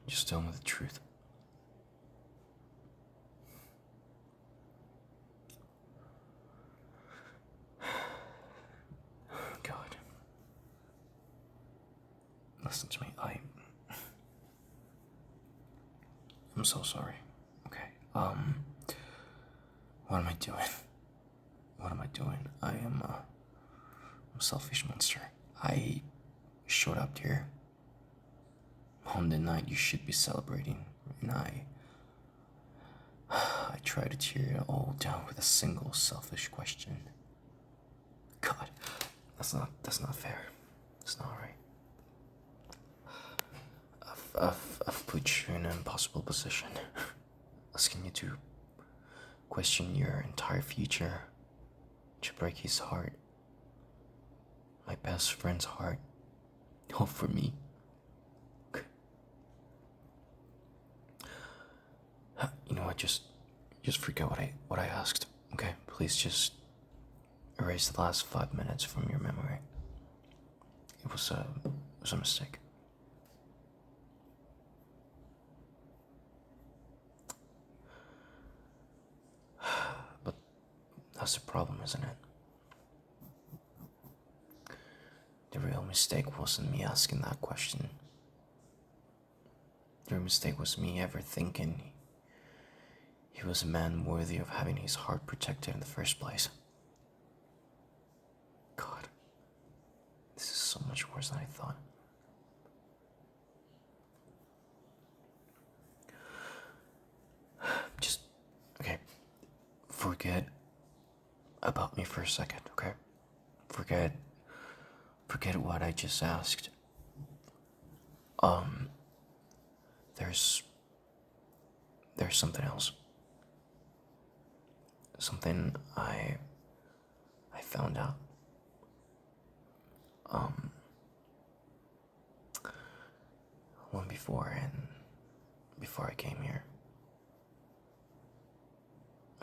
Just tell me the truth. God. Listen to me. I'm so sorry. Okay. What am I doing? What am I doing? I'm a selfish monster. I showed up here on the night you should be celebrating, and I tried to tear it all down with a single selfish question. God, that's not fair. It's not right. I've put you in an impossible position, asking you to question your entire future, to break his heart, my best friend's heart, all for me. You know what? Just forget what I asked. Okay, please just erase the last 5 minutes from your memory. It was a mistake. But that's the problem, isn't it? The real mistake wasn't me asking that question. The real mistake was me ever thinking he was a man worthy of having his heart protected in the first place. God, this is so much worse than I thought. Just, okay, forget about me for a second, okay? Forget what I just asked. There's something else. Something I found out. One before I came here.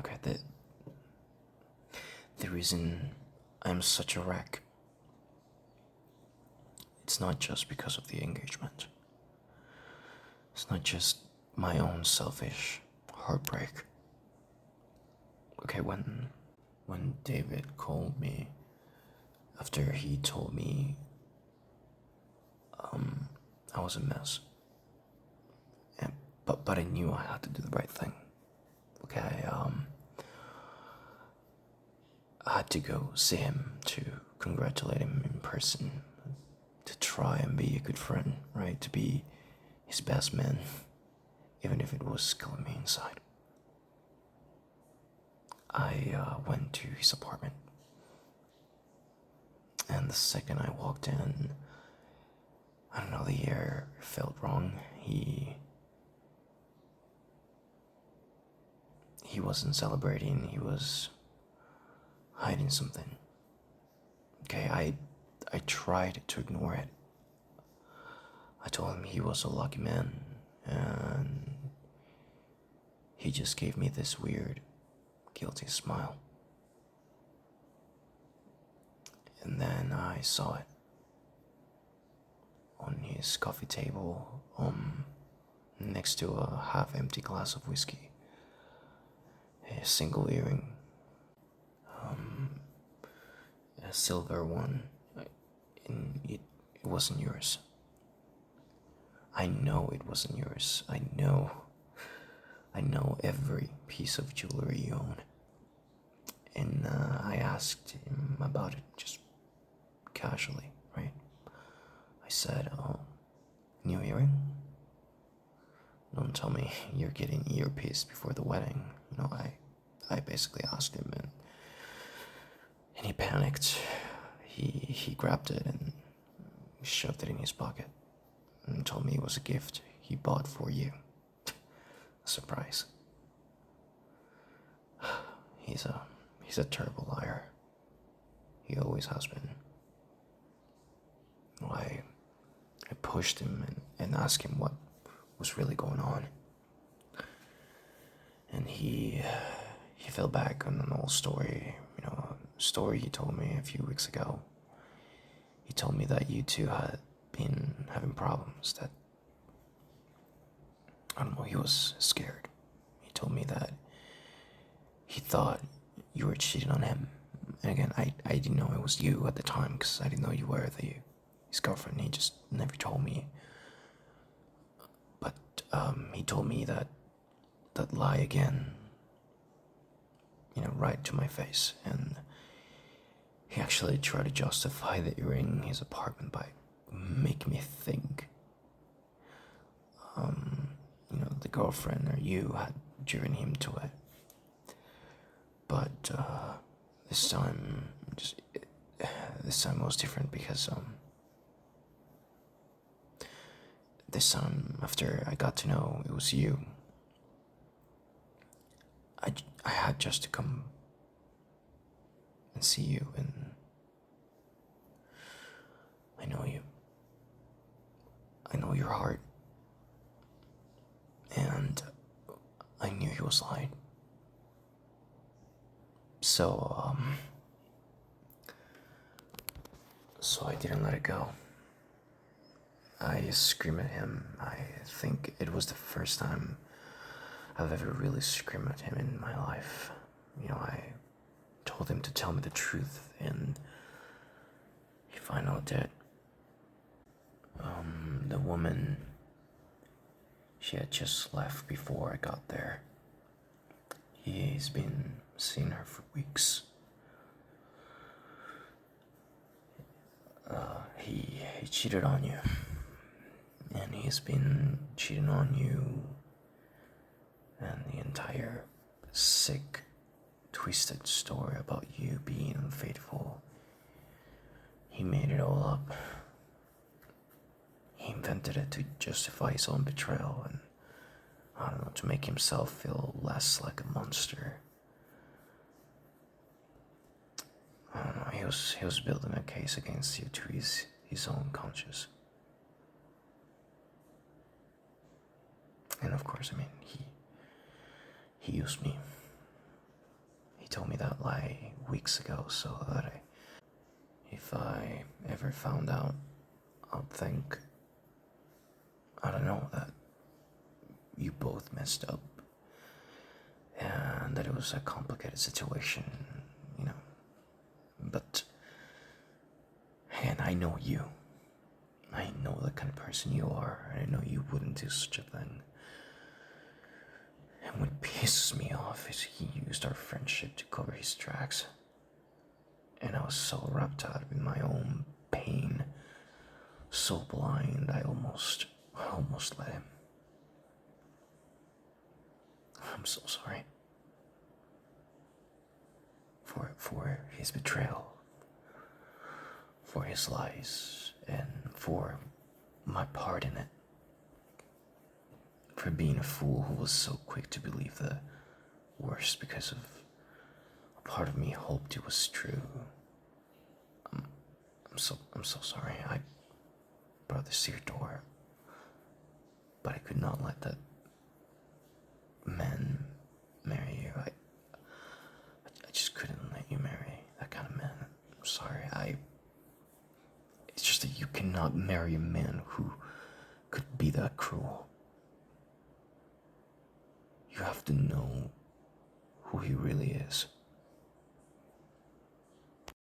Okay, the reason I'm such a wreck, it's not just because of the engagement. It's not just my own selfish heartbreak. Okay, when David called me after he told me I was a mess, but I knew I had to do the right thing. Okay, I had to go see him to congratulate him in person, to try and be a good friend, right? To be his best man, even if it was killing me inside. I went to his apartment, and the second I walked in, I don't know, the air felt wrong. He wasn't celebrating, he was hiding something. Okay, I tried to ignore it. I told him he was a lucky man, and he just gave me this weird, guilty smile. And then I saw it on his coffee table, next to a half-empty glass of whiskey, a single earring, a silver one, and it wasn't yours. I know it wasn't yours. I know every piece of jewelry you own. And I asked him about it just casually, right? I said, "Oh, new earring? Don't tell me you're getting earpiece before the wedding." You know, I basically asked him, and he panicked. He grabbed it and shoved it in his pocket and told me it was a gift he bought for you. A surprise. He's a terrible liar. He always has been. I pushed him and asked him what was really going on. And he fell back on an old story, a story he told me a few weeks ago. He told me that you two had been having problems, that I don't know, he was scared. He told me that he thought you were cheating on him. And again, I didn't know it was you at the time because I didn't know you were his girlfriend. He just never told me. But he told me that lie again, right to my face. And he actually tried to justify the earring in his apartment by making me think, the girlfriend or you had driven him to it. But this time, this time was different because this time after I got to know it was you, I had just to come and see you, and I know you. I know your heart, and I knew he was lying. So, so I didn't let it go. I screamed at him. I think it was the first time I've ever really screamed at him in my life. I told him to tell me the truth, and he finally did. The woman, she had just left before I got there. He's been seeing her for weeks. He cheated on you, and he's been cheating on you, and the entire sick, twisted story about you being unfaithful. He made it all up. He invented it to justify his own betrayal and, I don't know, to make himself feel less like a monster. I don't know, he was building a case against you to his own conscience. And of course, he used me. He told me that lie weeks ago so that if I ever found out, I'd think, I don't know, that you both messed up and that it was a complicated situation, But, and I know you. I know the kind of person you are. I know you wouldn't do such a thing. And what pisses me off is he used our friendship to cover his tracks. And I was so wrapped up in my own pain, so blind, I almost let him. I'm so sorry. For his betrayal, for his lies, and for my part in it. For being a fool who was so quick to believe the worst because of a part of me hoped it was true. I'm so sorry. I brought this to your door, but I could not let that man marry you. I just couldn't let you marry that kind of man. I'm sorry. It's just that you cannot marry a man who could be that cruel. You have to know who he really is.